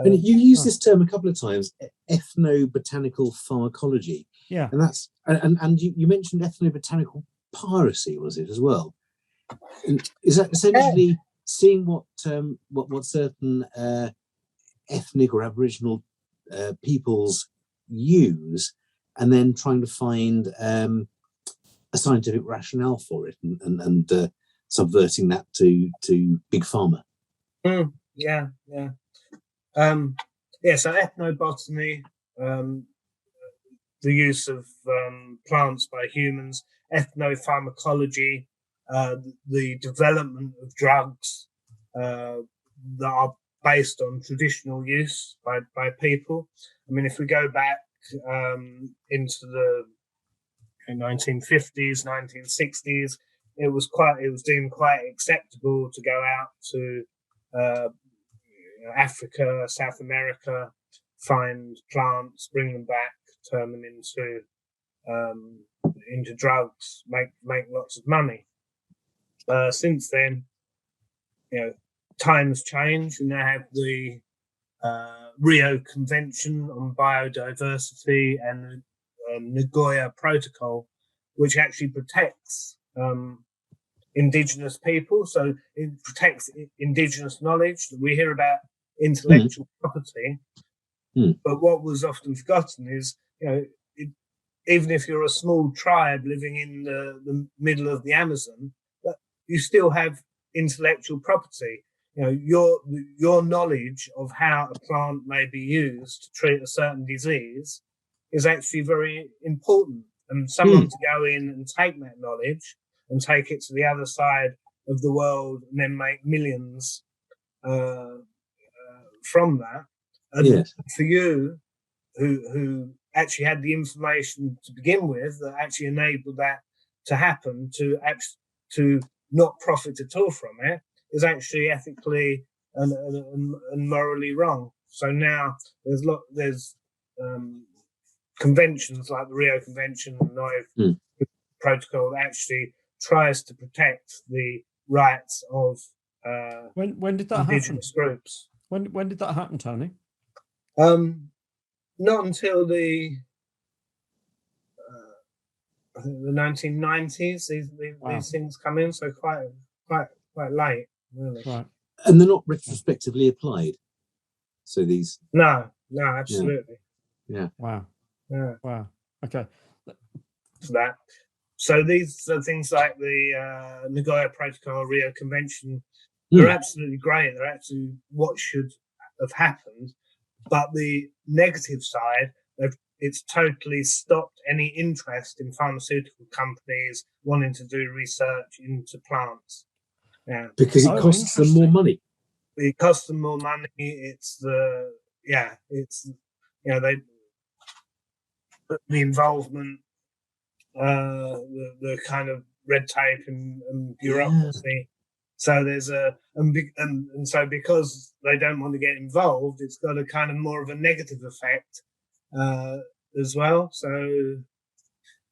And you use this term a couple of times, ethnobotanical pharmacology. Yeah. And that's and you mentioned ethnobotanical piracy, was it as well? And is that essentially seeing what certain ethnic or Aboriginal peoples use, and then trying to find a scientific rationale for it, and subverting that to big pharma? Yeah. So ethnobotany, the use of plants by humans, ethnopharmacology, the development of drugs that are based on traditional use by people. I mean, if we go back into the 1950s, 1960s, it was deemed quite acceptable to go out to Africa, South America, find plants, bring them back, turn them into drugs, make lots of money. Since then, times change. We now have the Rio Convention on Biodiversity and the Nagoya Protocol, which actually protects indigenous people. So it protects indigenous knowledge. We hear about intellectual property, but what was often forgotten is, even if you're a small tribe living in the middle of the Amazon, you still have intellectual property. Your knowledge of how a plant may be used to treat a certain disease is actually very important. And someone to go in and take that knowledge and take it to the other side of the world and then make millions from that. And for you, who actually had the information to begin with, that actually enabled that to happen, to not profit at all from it, is actually ethically and morally wrong. So now there's conventions like the Rio Convention and the Protocol that actually tries to protect the rights of when did that indigenous happen? Groups. When did that happen, Tony? Not until the 1990s. These things come in, so quite late, really. Right. And they're not retrospectively applied. So these. No, absolutely. Yeah. Wow. Yeah. Wow. Okay. That. So these are things like the Nagoya Protocol, Rio Convention. They're absolutely great. They're actually what should have happened. But the negative side, it's totally stopped any interest in pharmaceutical companies wanting to do research into plants. Yeah, because it costs them more money. It costs them more money. It's the involvement, the kind of red tape and bureaucracy. Yeah. So there's and so because they don't want to get involved, it's got a kind of more of a negative effect as well. So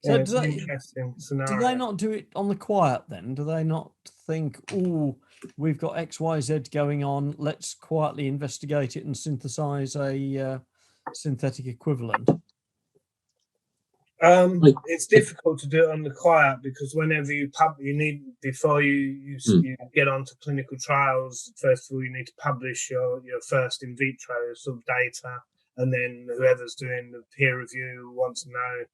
it's an interesting scenario. Do they not do it on the quiet then? Do they not think, we've got XYZ going on, let's quietly investigate it and synthesize a synthetic equivalent? It's difficult to do it on the quiet because whenever you need, before you get onto clinical trials, first of all, you need to publish your first in vitro sort of data, and then whoever's doing the peer review wants to know,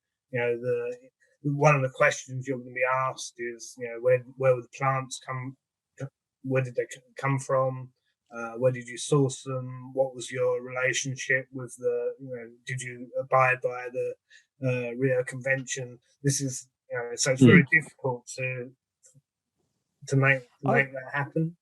one of the questions you're going to be asked is, where would the plants come, where did they come from? Where did you source them? What was your relationship with did you abide by the Rio Convention? This is, so it's very difficult to make that happen.